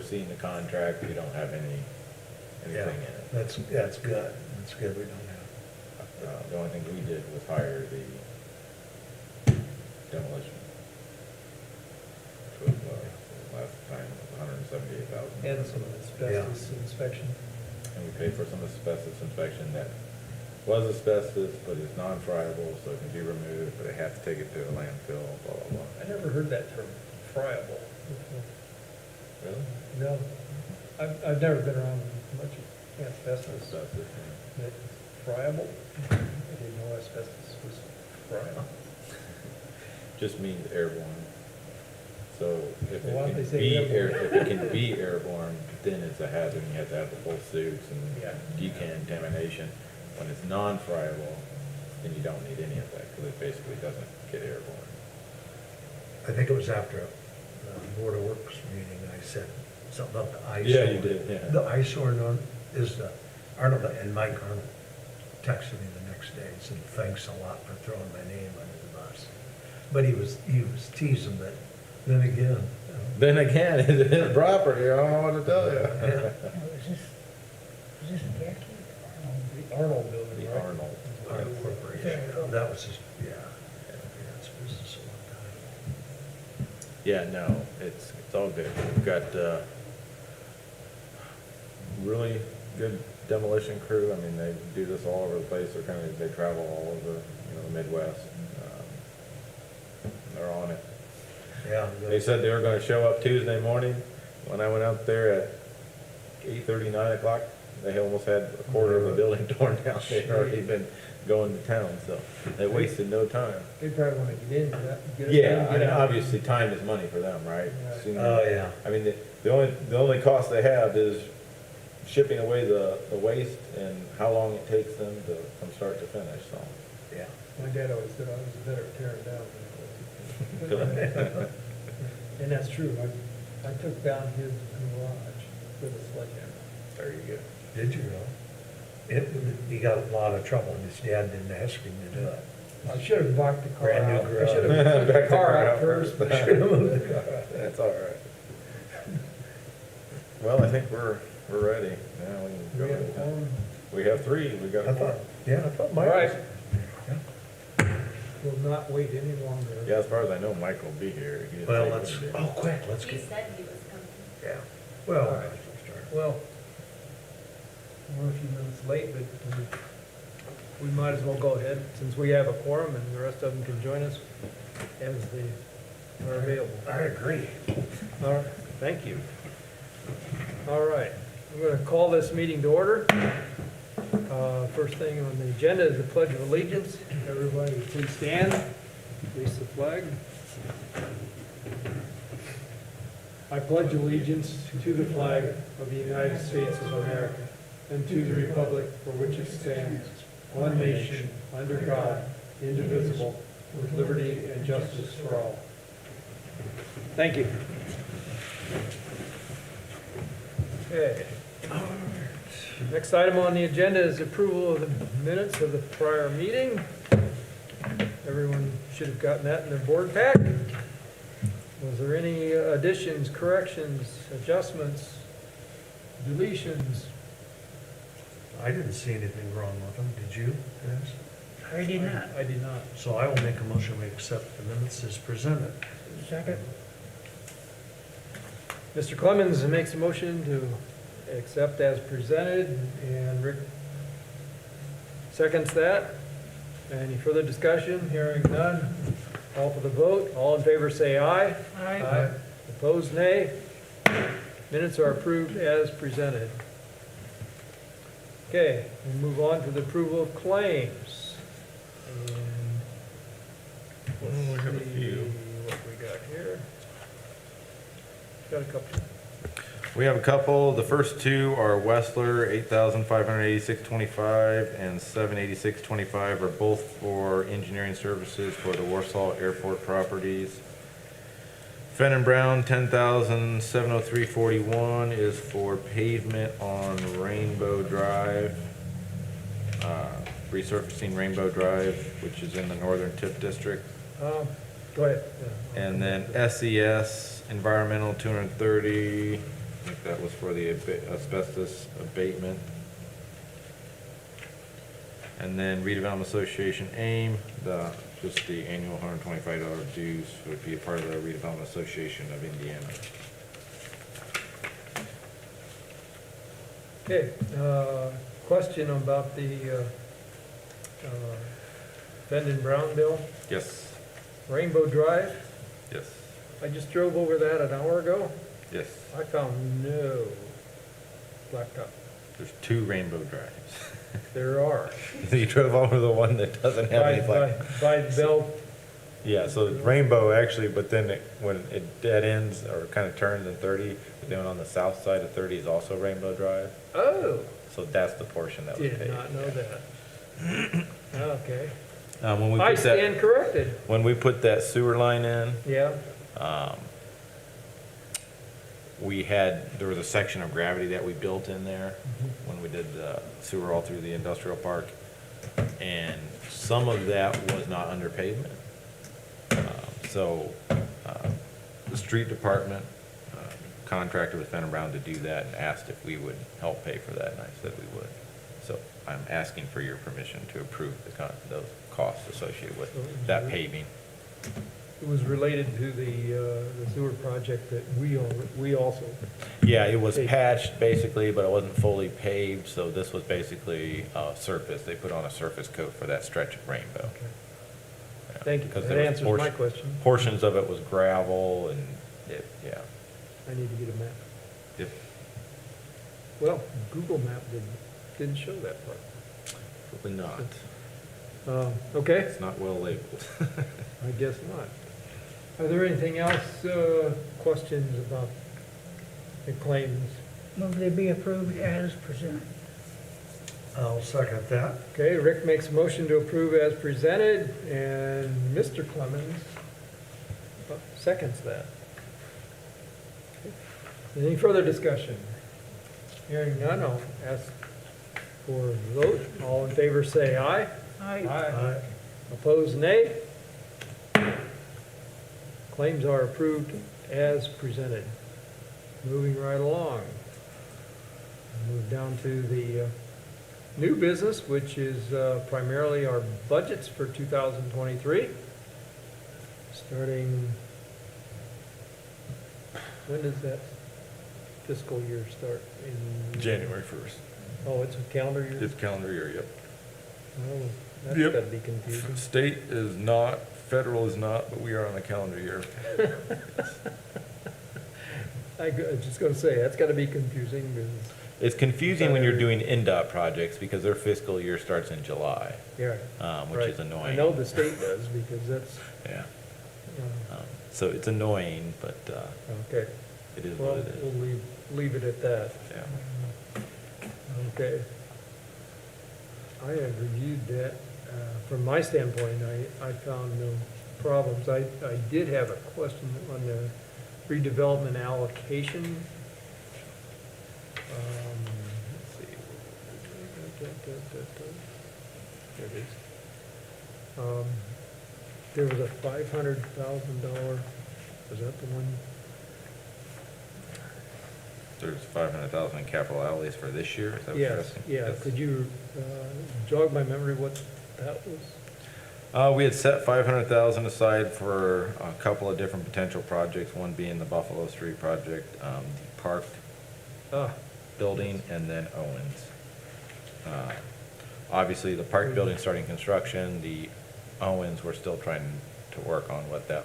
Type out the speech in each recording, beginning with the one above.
overseeing the contract, we don't have anything in it. That's good. That's good. We don't have. The only thing we did was hire the demolition. Which was, last time, $178,000. And some asbestos inspection. And we paid for some asbestos inspection that was asbestos, but it's non-friable, so it can be removed, but they have to take it to a landfill, blah, blah, blah. I never heard that term, friable. Really? No, I've never been around much asbestos. Asbestos, But friable? I didn't know asbestos was friable. just means airborne. So if Well, why don't they it can say be airborne? if it can be airborne, then it's a hazard, and you have to have the full suits and Yeah. decontamination. When it's non-friable, then you don't need any of that, because it basically doesn't get airborne. I think it was after a Board of Works meeting, I said something about the eyesore. Yeah, you did, yeah. The eyesore known is the, Arnold, and Mike Arnold texted me the next day and said, thanks a lot for throwing my name under the bus. But he was teasing that, then again. Then again, it's his property, I don't know what to tell you. Is this a Jackie? The Arnold building, The right? Arnold. Arnold Corporation, that was his, yeah, it's business a long time. Yeah, no, it's all good. We've got really good demolition crew. I mean, they do this all over the place. They travel all over, the Midwest. They're on it. Yeah. They said they were gonna show up Tuesday morning. When I went out there at 8:30, 9 o'clock, they almost had a quarter of the building torn down. They'd already been going to town, so they wasted no time. They probably want to get in, get it Yeah, done, I get mean, out. obviously, time is money for them, right? Right. Sooner- Oh, yeah. I mean, the only cost they have is shipping away the waste and how long it takes them from start to finish, so. Yeah. My dad always said I was better at tearing down than I was. And that's true. I took down his garage with a sledgehammer. There you go. Did you know? He got a lot of trouble, and his dad didn't ask him to do it. I should have backed the car Brand new out. I garage. should have Back put the the car out first. first. That's all right. Well, I think we're ready. Now we can We go. have one. We have three. We got I four. thought, yeah, I thought All Mike right. was. Will not wait any longer. Yeah, as far as I know, Mike will be here. He didn't Well, say he let's, would be. oh, quick, let's He get, said he was coming. yeah. Well, All right. Well, we're a few minutes late, but we might as well go ahead, since we have a quorum and the rest of them can join us as they are available. I agree. All right, thank you. All right, we're going to call this meeting to order. First thing on the agenda is the Pledge of Allegiance. Everybody please stand, face the flag. I pledge allegiance to the flag of the United States of America and to the republic for which it stands, one nation, under God, indivisible, with liberty and justice for all. Thank you. Okay. Next item on the agenda is approval of the minutes of the prior meeting. Everyone should have gotten that in their board pack. Was there any additions, corrections, adjustments, deletions? I didn't see anything wrong with them, did you, guys? I did not. I did not. So I will make a motion, we accept the minutes as presented. Second? Mr. Clemens makes a motion to accept as presented, and Rick seconds that. Any further discussion? Hearing none. Call for the vote. All in favor say aye. Aye. Opposed, nay. Minutes are approved as presented. Okay, we move on to the approval of claims. And We have a let's few. see what we got here. Got a couple. We have a couple. The first two are Westler, 8,586.25 and 786.25 are both for engineering services for the Warsaw Airport properties. Fenn and Brown, 10,703.41 is for pavement on Rainbow Drive, resurfacing Rainbow Drive, which is in the Northern Tip District. Go ahead. Yeah. And then SES Environmental 230, that was for the asbestos abatement. And then Redevelopment Association AIM, just the annual $125 dues would be a part of the Redevelopment Association of Indiana. Okay, question about the Bend and Brown bill, Yes, Rainbow Drive. yes, I just drove over that an hour ago. yes. I found no blacktop. There's 2 Rainbow Drives. There are. You drove over the one that doesn't have any black. By Bell, Yeah, so it's Rainbow actually, but then when it dead ends or kind of turns in 30, but then on the south side of 30 is also Rainbow Drive. oh, So that's the portion that was did paid. not know that. Okay. When we I put that, stand corrected. when we put that sewer line in, Yeah, there was a section of gravity that we built in there when we did the sewer all through the industrial park. And some of that was not under pavement. So the street department contracted with Fenner Brown to do that and asked if we would help pay for that, and I said we would. So I'm asking for your permission to approve those costs associated with that paving. it was related to the sewer project that we also, Yeah, it was patched basically, but it wasn't fully paved, so this was basically surface. They put on a surface coat for that stretch of Rainbow. okay. Yeah, Thank you. 'cause That there was answers my portion- question. Portions of it was gravel and yeah. I need to get a map. Yep. Well, Google Map didn't show that part. Probably not. Okay, It's not well labeled. I guess not. Are there anything else, questions about the claims? Move they be approved as presented. I'll second that. Okay, Rick makes a motion to approve as presented, and Mr. Clemens seconds that. Any further discussion? Hearing none, I'll ask for a vote. All in favor say aye. Aye. Opposed, nay. Claims are approved as presented. Moving right along. Move down to the new business, which is primarily our budgets for 2023. Starting, when does that fiscal year start? In January 1st. Oh, it's a calendar year? It's calendar year, yep. Oh, that's Yep. gotta be confusing. State is not, federal is not, but we are on the calendar year. I'm just gonna say, that's gotta be confusing, because, It's confusing when you're doing NDOT projects because their fiscal year starts in July, yeah. which right. is annoying. I know the state does, because that's, Yeah. So it's annoying, but okay. it is Well, what it we'll is. leave it at that. Yeah. Okay. I have reviewed that. From my standpoint, I found no problems. I did have a question on the redevelopment allocation. Let's see. There it is. There was a $500,000, was that the one? There's 500,000 in capital outlays for this year, is that what you're Yes, asking? yeah. Yes. Could you jog my memory what that was? We had set 500,000 aside for a couple of different potential projects, one being the Buffalo Street project, the park Ah, building, and then Owens. Obviously, the park building starting construction, the Owens, we're still trying to work on what that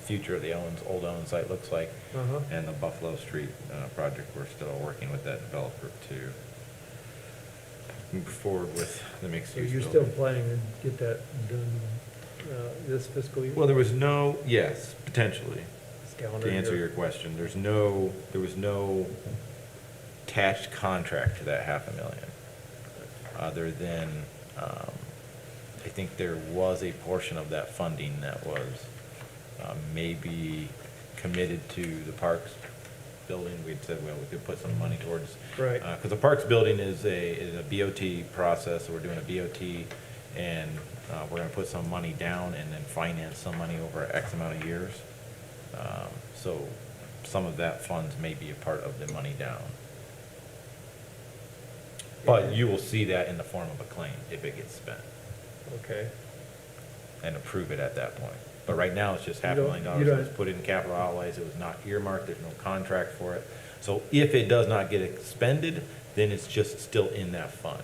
future of the old Owens site looks like. uh-huh. And the Buffalo Street project, we're still working with that developer to move forward with the mixed So use you're still building. planning to get that done this fiscal year? Well, there was no, yes, potentially, This calendar to answer year? your question, there was no attached contract to that $500,000. Other than, I think there was a portion of that funding that was maybe committed to the parks building. We'd said, well, we could put some money towards. Right. Because the parks building is a BOT process, so we're doing a BOT, and we're gonna put some money down and then finance some money over X amount of years. So some of that funds may be a part of the money down. But you will see that in the form of a claim if it gets spent, Okay. and approve it at that point. But right now, it's just You $500,000 don't- you that was don't- put in capital outlays, it was not earmarked, there's no contract for it. So if it does not get expended, then it's just still in that fund.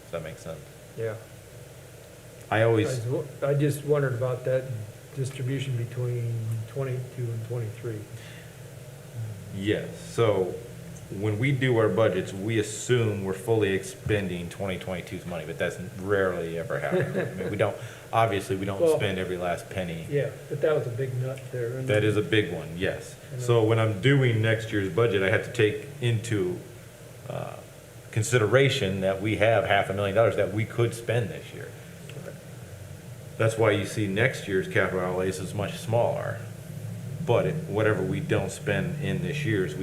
Does that make sense? Yeah. I always, I just wondered about that distribution between 22 and 23. yes, so when we do our budgets, we assume we're fully expending 2022's money, but that's rarely ever happens. I mean, we don't, obviously, we don't Well, spend every last penny. Yeah, but that was a big nut there. isn't That it? is a big one, yes. I know. So when I'm doing next year's budget, I have to take into consideration that we have $500,000 that we could spend this year. That's why you see next year's capital outlays is much smaller. But whatever we don't spend in this year's,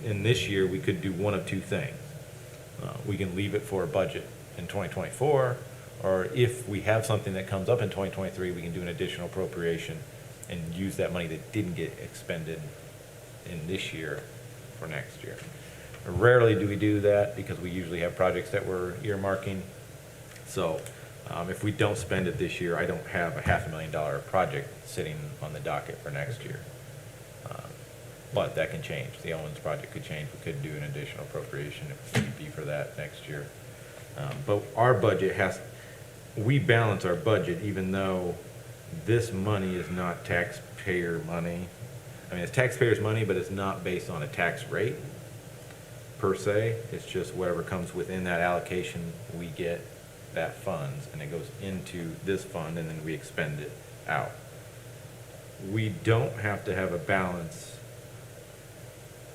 in this year, we could do one of two things. We can leave it for a budget in 2024, or if we have something that comes up in 2023, we can do an additional appropriation and use that money that didn't get expended in this year for next year. Rarely do we do that because we usually have projects that we're earmarking. So if we don't spend it this year, I don't have a $500,000 project sitting on the docket for next year. But that can change. The Owens project could change. We could do an additional appropriation if need be for that next year. But our budget we balance our budget even though this money is not taxpayer money. I mean, it's taxpayers' money, but it's not based on a tax rate per se. It's just whatever comes within that allocation, we get that funds, and it goes into this fund, and then we expend it out. We don't have to have a balance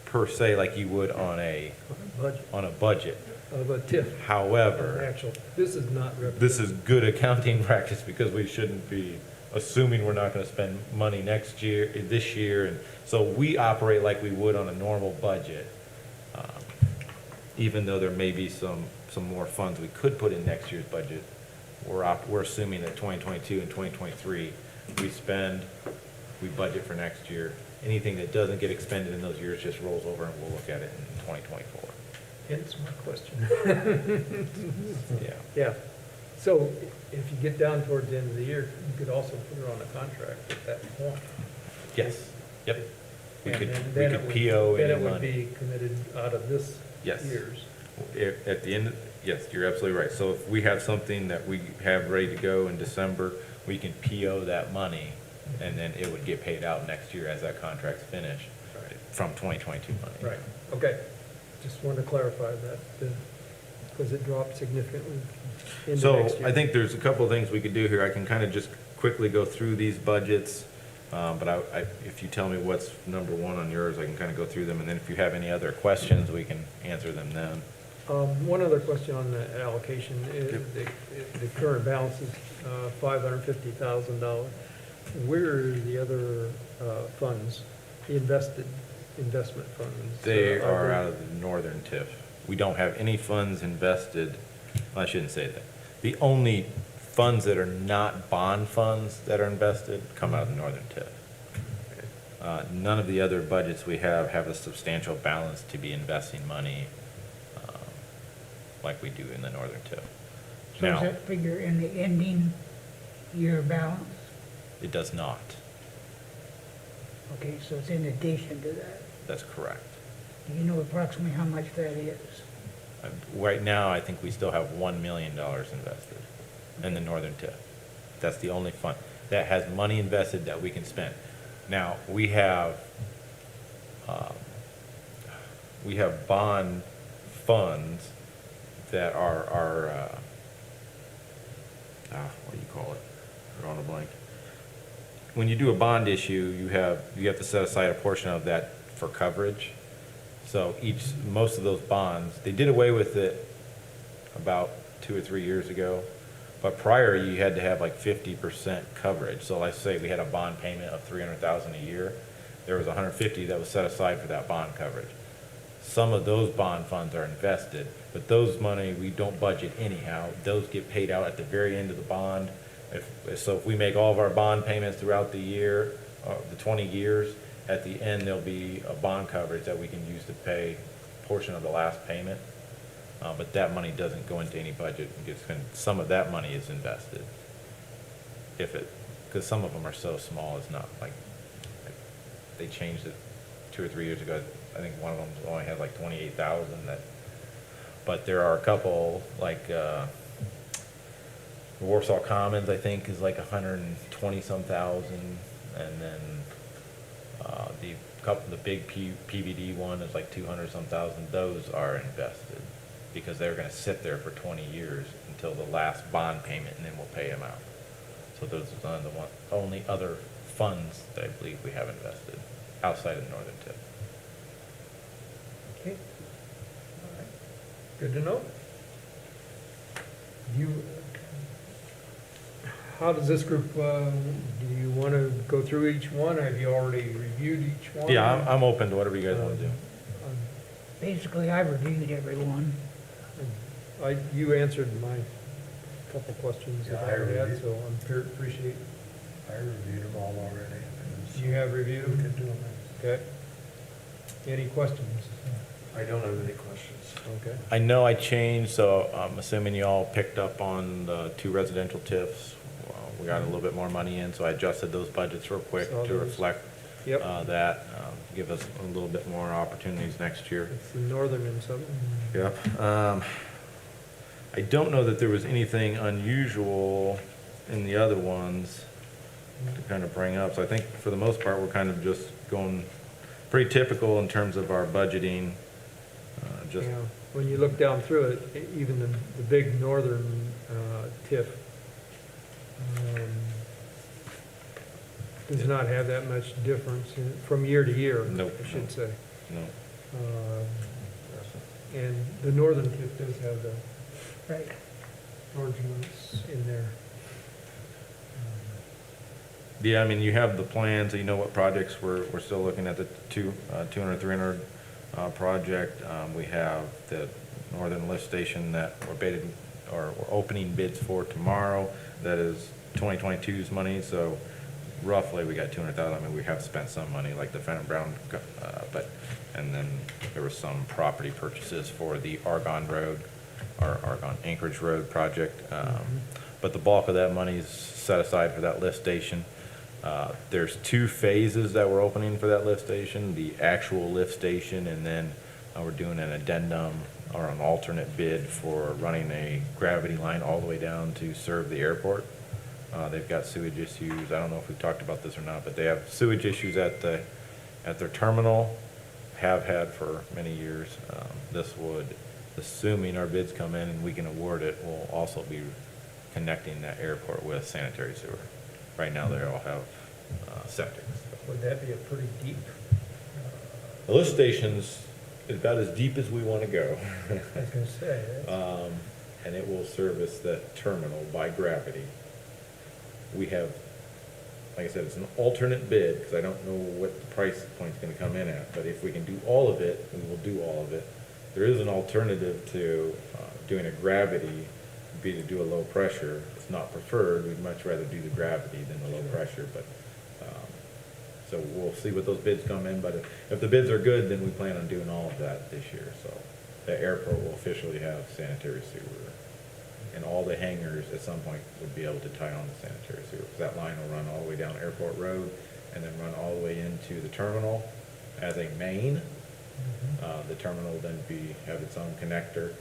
per se like you would on a budget. Of a TIF. However, Actual, this is not representative. this is good accounting practice because we shouldn't be assuming we're not gonna spend money this year, and so we operate like we would on a normal budget. Even though there may be some more funds we could put in next year's budget, we're assuming that 2022 and 2023, we budget for next year. Anything that doesn't get expended in those years just rolls over and we'll look at it in 2024. Hence my question. Yeah. Yeah. So if you get down towards the end of the year, you could also put it on a contract at that point. Yes, yep. We And could then it would- PO Then any it would money. be committed out of this Yes. year's. At the end, yes, you're absolutely right. So if we have something that we have ready to go in December, we can PO that money, and then it would get paid out next year as that contract's finished from 2022 money. Right, okay. Just wanted to clarify that, because it dropped significantly into So next year. I think there's a couple of things we could do here. I can kind of just quickly go through these budgets. But if you tell me what's number one on yours, I can kind of go through them, and then if you have any other questions, we can answer them then. One other question on the allocation is the current balance is $550,000. Where are the other funds, the investment funds? They are out of the northern TIF. We don't have any funds invested, well, I shouldn't say that. The only funds that are not bond funds that are invested come out of the northern TIF. None of the other budgets we have a substantial balance to be investing money like we do in the northern TIF. So Now, does that figure in the ending year balance? it does not. Okay, so it's in addition to that. That's correct. Do you know approximately how much that is? Right now, I think we still have $1 million invested in the northern TIF. That's the only fund that has money invested that we can spend. Now, we have bond funds that are what do you call it? Drawing a blank. When you do a bond issue, you have to set aside a portion of that for coverage. So most of those bonds, they did away with it about 2 or 3 years ago. But prior, you had to have like 50% coverage. So let's say we had a bond payment of $300,000 a year. There was $150 that was set aside for that bond coverage. Some of those bond funds are invested, but those money we don't budget anyhow. Those get paid out at the very end of the bond. So if we make all of our bond payments throughout the year, the 20 years, at the end, there'll be a bond coverage that we can use to pay a portion of the last payment. But that money doesn't go into any budget. Some of that money is invested. Because some of them are so small, it's not like they changed it 2 or 3 years ago. I think one of them only had like 28,000 that, but there are a couple, like, Warsaw Commons, I think, is like 120-some thousand, and then, the big PVD one is like 200-some thousand. Those are invested, because they're gonna sit there for 20 years until the last bond payment, and then we'll pay them out. So those are the only other funds that I believe we have invested outside of the northern tip. Okay. All right. Good to know. How does this group, do you want to go through each one? Have you already reviewed each one? Yeah, I'm open to whatever you guys wanna do. Basically, I reviewed everyone. You answered my couple questions Yeah, that I I had, reviewed. so appreciate. I reviewed them all already. You have reviewed them? We can do them. Okay. Any questions? I don't have any questions. Okay. I know I changed, so I'm assuming you all picked up on the 2 residential TIFs. We got a little bit more money in, so I adjusted those budgets real quick Saw to those. reflect Yep. that, give us a little bit more opportunities next year. It's the northern and southern. Yep. I don't know that there was anything unusual in the other ones to kind of bring up. So I think for the most part, we're kind of just going pretty typical in terms of our budgeting. Just, Yeah, when you look down through it, even the big northern TIF does not have that much difference from year to year, Nope. I should say. no. And the northern TIF does have the Right. storage units in there. Yeah, I mean, you have the plans, so you know what projects we're still looking at, the 200, 300 project. We have the northern lift station that we're opening bids for tomorrow. That is 2022's money, so roughly we got 200,000. I mean, we have spent some money, like the Fenton Brown, and then there were some property purchases for the Argonne Anchorage Road project. But the bulk of that money is set aside for that lift station. There's 2 phases that we're opening for that lift station, the actual lift station, and then we're doing an addendum or an alternate bid for running a gravity line all the way down to serve the airport. They've got sewage issues. I don't know if we've talked about this or not, but they have sewage issues at their terminal, have had for many years. This would, assuming our bids come in and we can award it, will also be connecting that airport with sanitary sewer. Right now, they all have septic. Would that be a pretty deep? The lift station's about as deep as we want to go. I was gonna say, And it will service the terminal by gravity. We have, like I said, it's an alternate bid, because I don't know what the price point's gonna come in at, but if we can do all of it, we will do all of it. There is an alternative to doing a gravity, be to do a low pressure. It's not preferred, we'd much rather do the gravity than the low pressure, but, so we'll see what those bids come in, but if the bids are good, then we plan on doing all of that this year, so the airport will officially have sanitary sewer. And all the hangars at some point would be able to tie on the sanitary sewer, because that line will run all the way down Airport Road and then run all the way into the terminal as a main. The terminal will then have its own connector,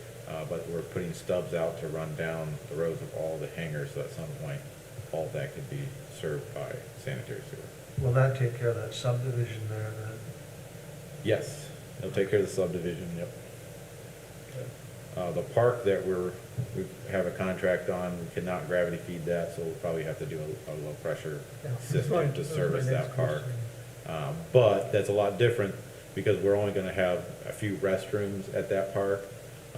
but we're putting stubs out to run down the rows of all the hangars, so at some point, all that could be served by sanitary sewer. Will that take care of that subdivision there then? Yes, it'll take care of the subdivision, yep. The park that we have a contract on, we cannot gravity feed that, so we'll probably have to do a low pressure system to service that park. But that's a lot different, because we're only gonna have a few restrooms at that park.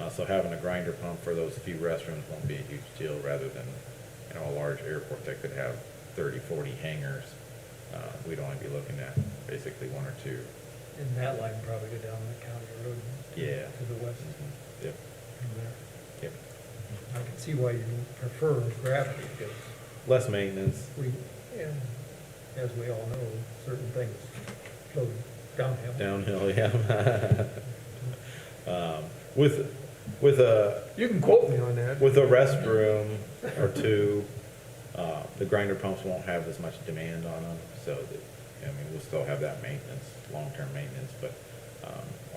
So having a grinder pump for those few restrooms won't be a huge deal, rather than, a large airport that could have 30, 40 hangars. We'd only be looking at basically 1 or 2. and that line probably go down the county road. Yeah. To the west. Yep, From there. yep. I can see why you prefer gravity, because Less maintenance. we, and as we all know, certain things Oh, downhill. Downhill, yeah. With a, You can quote me on that. with a restroom or two, the grinder pumps won't have as much demand on them, so that, I mean, we'll still have that maintenance, long-term maintenance, but,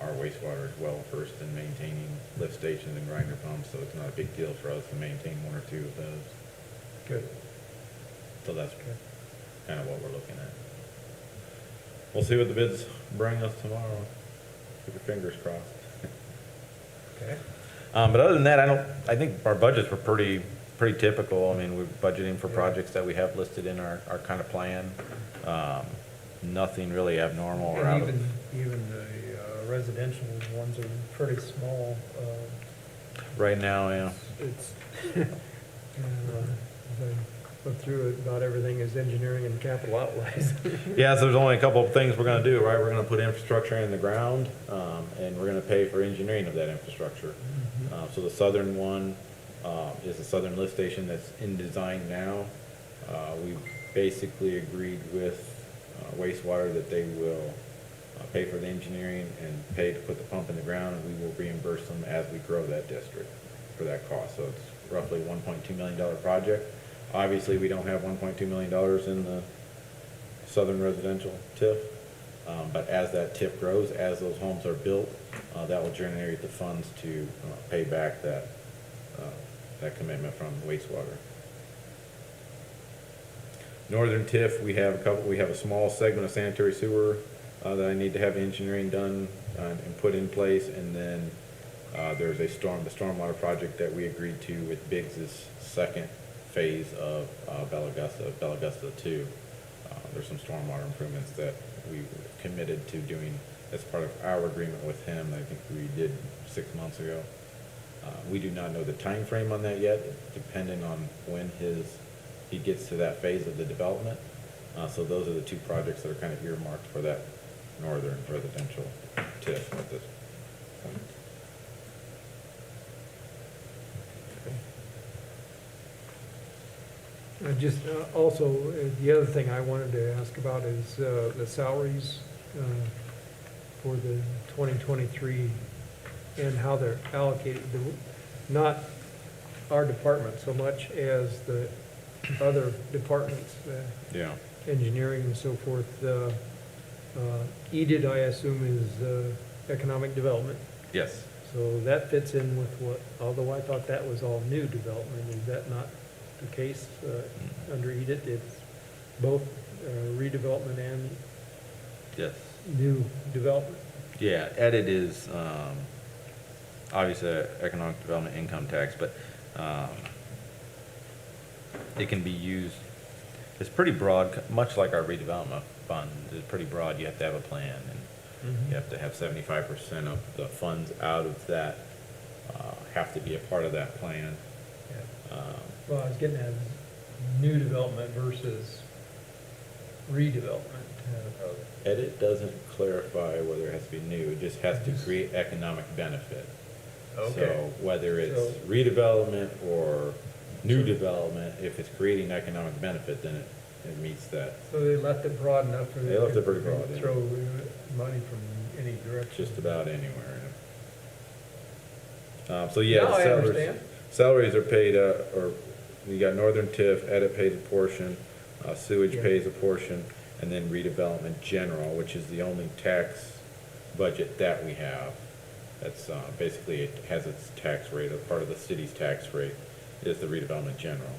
our wastewater is well versed in maintaining lift stations and grinder pumps, so it's not a big deal for us to maintain one or two of those. Good. So that's kind of what we're looking at. We'll see what the bids bring us tomorrow. Keep your fingers crossed. Okay. But other than that, I think our budgets were pretty typical. I mean, we're budgeting for projects that we have listed in our kind of plan. Nothing really abnormal or out And of. even the residential ones are pretty small. Right now, yeah. It's, as I look through it, about everything is engineering and capital outlays. Yeah, so there's only a couple of things we're gonna do, right? We're gonna put infrastructure in the ground, and we're gonna pay for engineering of that infrastructure. So the southern one, is the southern lift station that's in design now. We basically agreed with wastewater that they will pay for the engineering and pay to put the pump in the ground, and we will reimburse them as we grow that district for that cost. So it's roughly $1.2 million project. Obviously, we don't have $1.2 million in the southern residential TIF, but as that TIF grows, as those homes are built, that will generate the funds to pay back that commitment from wastewater. Northern TIF, we have a small segment of sanitary sewer that I need to have engineering done and put in place, and then there's the stormwater project that we agreed to with Biggs's second phase of Bella Augusta 2. There's some stormwater improvements that we committed to doing as part of our agreement with him. I think we did 6 months ago. We do not know the time frame on that yet, depending on when he gets to that phase of the development. So those are the two projects that are kind of earmarked for that northern residential TIF at this point. Just also, the other thing I wanted to ask about is the salaries for the 2023 and how they're allocated. Not our department so much as the other departments, Yeah. engineering and so forth. EDIT, I assume, is economic development. Yes. So that fits in with what, although I thought that was all new development, is that not the case under EDIT? It's both redevelopment and Yes. new development? Yeah, edit is obviously economic development income tax, but it can be used, it's pretty broad, much like our redevelopment fund. It's pretty broad. You have to have a plan, and you have to have 75% of the funds out of that have to be a part of that plan. Well, I was getting at new development versus redevelopment. Edit doesn't clarify whether it has to be new, it just has to create economic benefit. So whether it's So- redevelopment or new development, if it's creating economic benefit, then it meets that. So they left it broad enough for They left it pretty broad, yeah. Throw money from any direction. Just about anywhere. So yeah, No, I salaries, understand. salaries are paid, or you got Northern TIF, edit pays a portion, sewage Yeah. pays a portion, and then redevelopment general, which is the only tax budget that we have. That's basically, it has its tax rate, a part of the city's tax rate is the redevelopment general.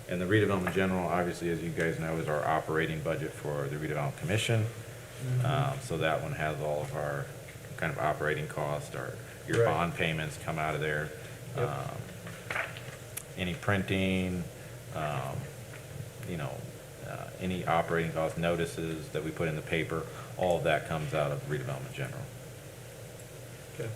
And the redevelopment general, obviously, as you guys know, is our operating budget for the redevelopment commission. So that one has all of our kind of operating costs, your Right. bond payments come out of there. Yep. Any printing, any operating cost notices that we put in the paper, all of that comes out of redevelopment general. Okay.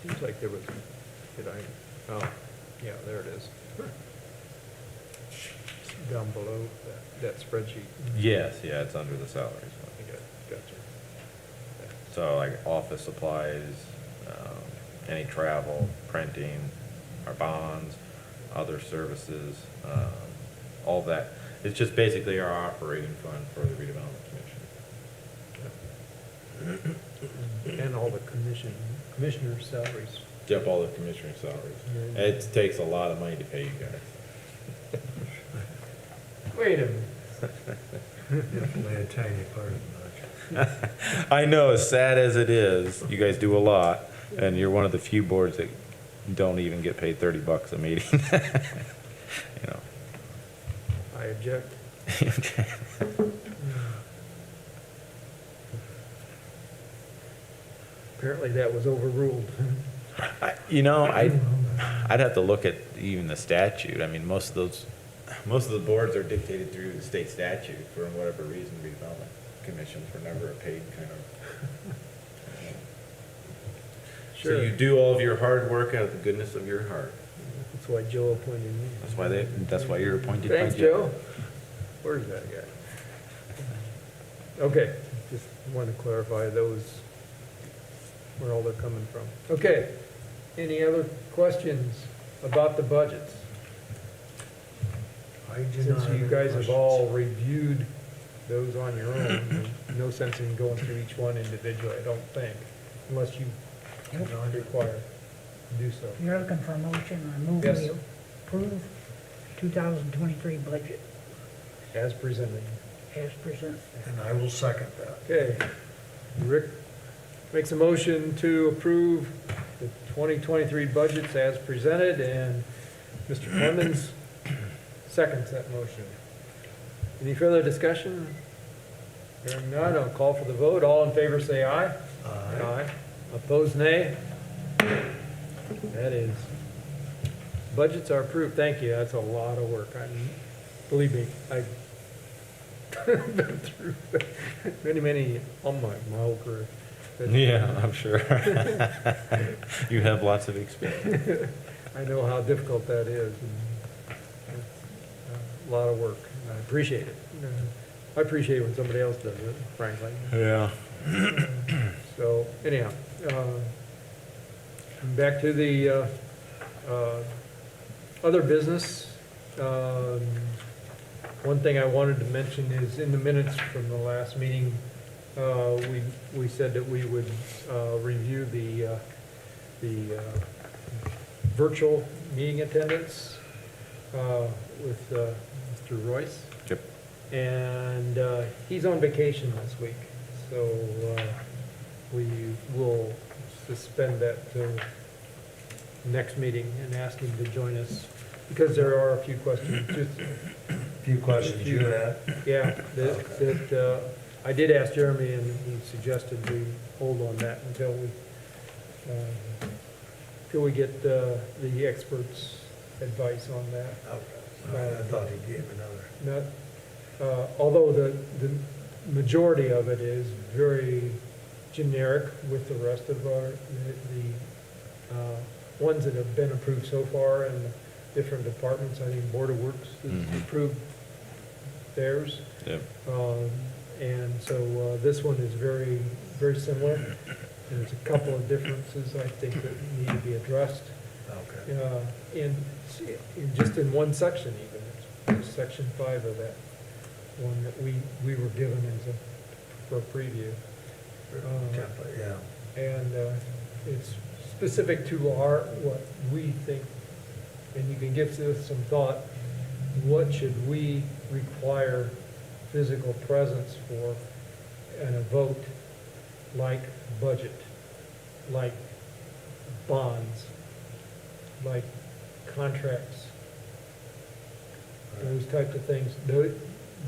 Seems like there was, oh, yeah, there it is. Down below that spreadsheet. Yes, yeah, it's under the salaries. I gotcha. So like office supplies, any travel, printing, our bonds, other services, all that. It's just basically our operating fund for the redevelopment commission. And all the commissioner salaries. Yep, all the commissioner salaries. It takes a lot of money to pay you guys. Wait a minute. Definitely a tiny part of the budget. I know, as sad as it is, you guys do a lot, and you're one of the few boards that don't even get paid $30 a meeting. You know. I object. Apparently that was overruled. I'd have to look at even the statute. I mean, most of the boards are dictated through the state statute for whatever reason. Redevelopment commissions were never a paid kind of. So Sure. you do all of your hard work out of the goodness of your heart. That's why Joe appointed me. That's why you're appointed by Thanks, Joe. Where's that guy? Okay, just wanted to clarify those, where all they're coming from. Okay, any other questions about the budgets? I do not Since have you any guys have questions. all reviewed those on your own, no sense in going through each one individually, I don't think, unless you require to do so. You're looking for a motion, I move Yes. we approve 2023 budget As presented. as presented. And I will second that. Okay, Rick makes a motion to approve the 2023 budgets as presented, and Mr. Clemens seconds that motion. Any further discussion? Hearing none, I'll call for the vote. All in favor, say aye. Aye. Opposed, nay. That is, budgets are approved. Thank you, that's a lot of work. Believe me, I've been through many, on my whole career. Yeah, I'm sure. You have lots of experience. I know how difficult that is. And it's a lot of work. And I appreciate it. I appreciate it when somebody else does it, frankly. Yeah. So anyhow, back to the other business. One thing I wanted to mention is in the minutes from the last meeting, we said that we would review the virtual meeting attendance with Mr. Royce. Yep. And he's on vacation this week, so we will suspend that till next meeting and ask him to join us, because there are a few questions. Few questions you had? Yeah, that I did ask Jeremy, and he suggested we hold on that until we get the experts' advice on that. Okay. I thought he gave another. Although the majority of it is very generic with the rest of the ones that have been approved so far in the different departments. I think Board of Works has approved theirs. Yep. And so this one is very, very similar. There's a couple of differences I think that need to be addressed. Okay. Just in one section even, it's section 5 of that one that we were given for a preview. Template, yeah. And it's specific to what we think, and you can give this some thought, what should we require physical presence for and a vote, like budget, like bonds, like contracts, those types of things.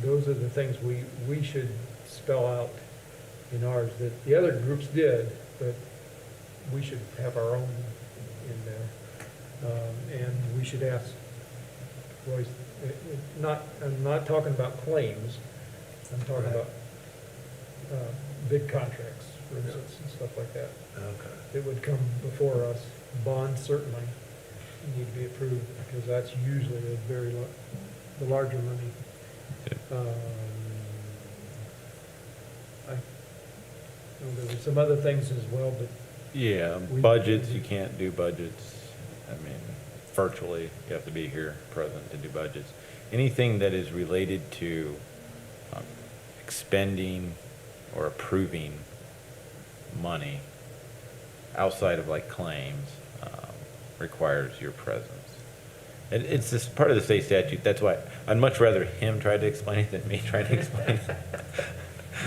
Those are the things we should spell out in ours, that the other groups did, but we should have our own in there. And we should ask Royce, I'm not talking about claims, I'm talking Right. about big contracts, for instance, and stuff like that. Okay. It would come before us. Bonds certainly need to be approved, because that's usually the larger money. I know there were some other things as well, but Yeah, We- budgets, you can't do budgets. I mean, virtually, you have to be here present to do budgets. Anything that is related to expending or approving money outside of like claims requires your presence. And it's just part of the state statute. That's why I'd much rather him try to explain it than me try to explain it.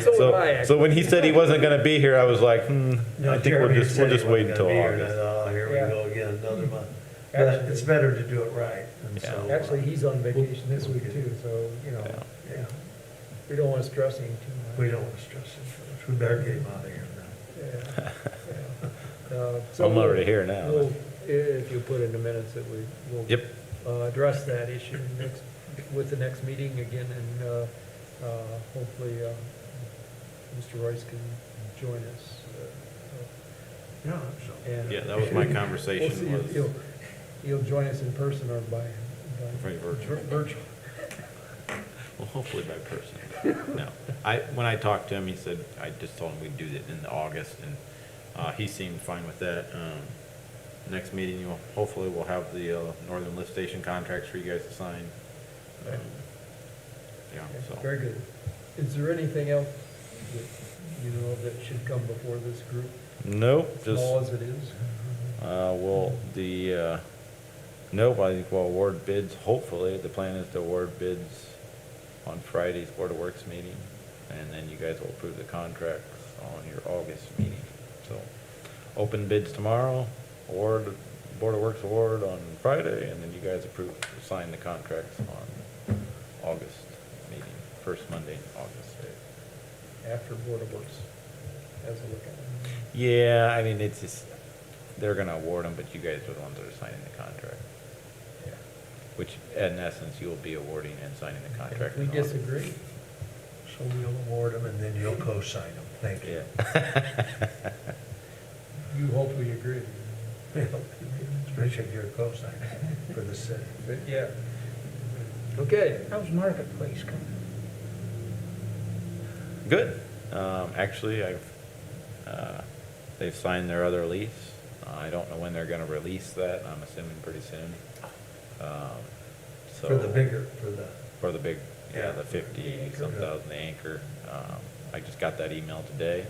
So would I, So when he said he wasn't going to be here, I was like, No, I think Jeremy we'll just said he wait wasn't until gonna be here, and August. I thought, oh, here we Yeah. go again, another month. But Actually- it's better to do it right, and Yeah. so. Actually, he's on vacation this week too, so, you know, Yeah. Yeah, we don't want to stress him too much. we don't want to stress it too much. We better get him out of here now. Yeah, yeah. So I'm already here now. we'll- If you put in the minutes that we will. Yep. Address that issue next, with the next meeting again, and hopefully Mr. Royce can join us. Yeah, so. And Yeah, that was my we'll conversation see if was. he'll join us in person or by By virtual. Virtual. Well, hopefully by person. No, when I talked to him, he said, I just told him we'd do it in August, and he seemed fine with that. Next meeting, hopefully we'll have the Northern Lift Station contracts for you guys to sign. Okay. Yeah, so. Very good. Is there anything else that, you know, that should come before this group, Nope, just, small as it is? nope, I think we'll award bids, hopefully, the plan is to award bids on Friday's Board of Works meeting, and then you guys will approve the contracts on your August meeting. So, open bids tomorrow, award, Board of Works award on Friday, and then you guys approve, sign the contracts on August meeting, first Monday in August. After Board of Works has a look at it. Yeah, I mean, it's just, they're gonna award them, but you guys are the ones that are signing the contract. Yeah. Which, in essence, you'll be awarding and signing the contract. If we in August. disagree, So we'll award them, and then you'll co-sign them. Thank you. Yeah. you hopefully agree. Especially if you're a co-signer for the city. But, yeah. Okay. How's Marketplace coming? Good. Actually, they've signed their other lease. I don't know when they're gonna release that. I'm assuming pretty soon. So. For the bigger, for the. For the big, yeah, Yeah. the 50-some Yeah. thousand, the anchor. I just got that email today.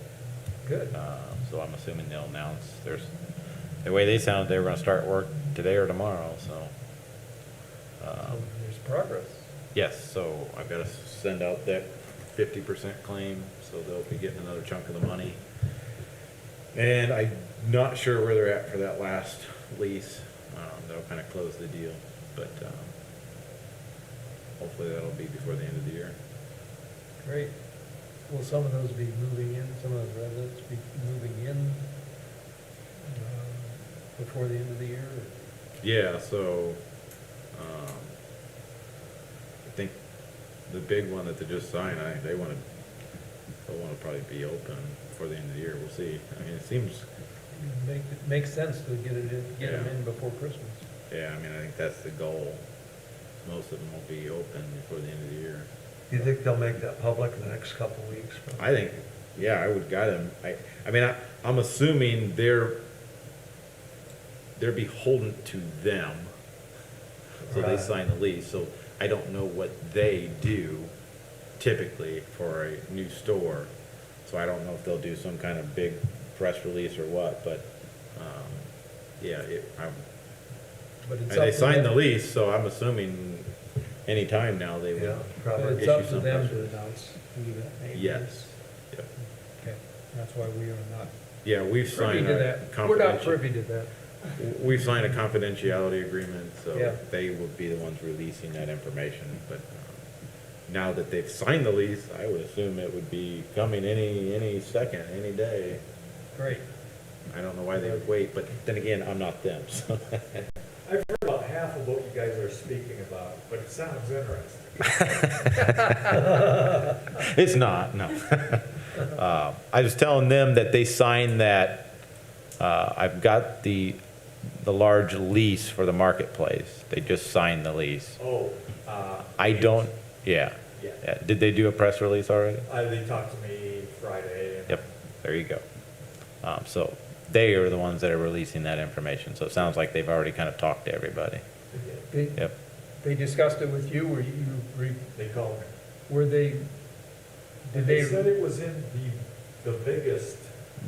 Good. So I'm assuming they'll announce, the way they sounded, they were gonna start work today or tomorrow, so. So there's progress. Yes, so I've gotta send out that 50% claim, so they'll be getting another chunk of the money. And I'm not sure where they're at for that last lease. They'll kinda close the deal, but, hopefully that'll be before the end of the year. Great. Will some of those be moving in, some of the residents be moving in before the end of the year? Yeah, so, I think the big one that they just signed, they'll wanna probably be open before the end of the year, we'll see. I mean, it seems, It makes sense to get them Yeah. in before Christmas. yeah, I mean, I think that's the goal. Most of them will be open before the end of the year. Do you think they'll make that public in the next couple of weeks? I think, yeah, I would guide them. I mean, I'm assuming they're beholden to them. So they Right. sign the lease, so I don't know what they do typically for a new store. So I don't know if they'll do some kind of big press release or what, but, yeah, But it's they up to signed the them. lease, so I'm assuming anytime now they Yeah, will. But probably. it's up issue to some them press to release. announce who that may be. Yes, yep. Okay, that's why we are not Yeah, we've privy signed to a that. We're not confidential. privy to that. We've signed a confidentiality agreement, so Yeah. they will be the ones releasing that information, but now that they've signed the lease, I would assume it would be coming any second, any day. Great. I don't know why they would wait, but then again, I'm not them, so. I've heard about half of what you guys are speaking about, but it sounds interesting. It's not, no. I was telling them that they signed that, I've got the large lease for the marketplace. They just signed the lease. Oh, I don't, yeah. Yeah. Yeah. Did they do a press release already? they talked to me Friday. And Yep, there you go. So they are the ones that are releasing that information, so it sounds like they've already kind of talked to everybody. They, Yep. they discussed it with you, were you, They called me. were they, did They they? said it was in the biggest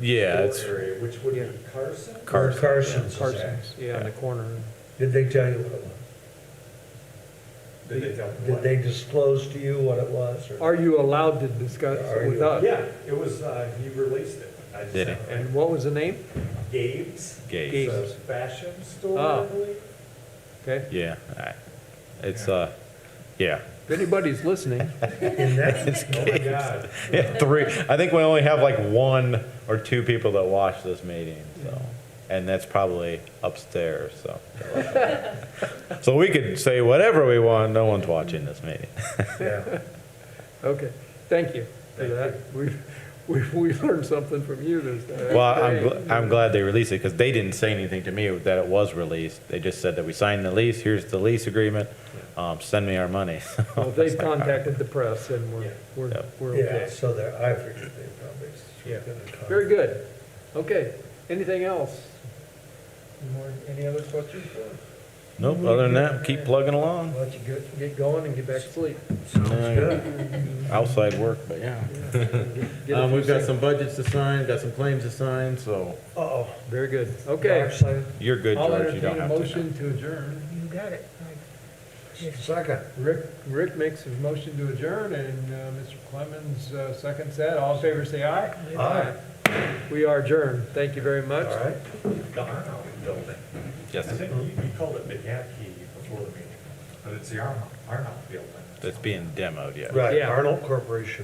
Yeah, it's area, which would Yeah. be Carson? Carson. Carson's is that. Carson's, yeah, on the corner. Did they tell you what it was? Did they tell me Did what? they disclose to you what it was? or- Are you allowed to discuss Are with you? us? Yeah, it was, he released it. I just Did he? sent it. And what was the name? Gabe's. Gabe. Gabe. It's a fashion store, Oh. I believe. Okay, Yeah, it's, yeah. if anybody's listening, In that, Oh my God. Yeah, three. I think we only have like one or two people that watch this meeting, so, and that's probably upstairs, so. So we could say whatever we want, no one's watching this meeting. yeah. okay, thank you for that. We learned something from you this time. Well, Great. I'm glad they released it, because they didn't say anything to me that it was released. They just said that we signed the lease, here's the lease agreement, send me our money. Well, they've contacted the press and we're Yep. Yeah, okay. so there, I figured they probably. Yeah. gonna contact- Very good. Okay, anything else? Any other questions for us? Nope, other than that, keep plugging along. Let you get going and get back to sleep. Sounds good. Outside work, but yeah. Get a few We've got things- some budgets to sign, got some claims to sign, so Uh-oh. Very good, okay. Dark side. you're good, I'll George, you don't entertain a have to. motion to adjourn. You got it. Second. Rick makes a motion to adjourn, and Mr. Clemens seconds that. All in favor, say aye. Aye. We are adjourned. Thank you very much. All right. The Arnold building. Yes, I think you called it McGaffey before the meeting, but it's the Arnold building. it's being demoed, yeah. Right, Yeah. Arnold Corporation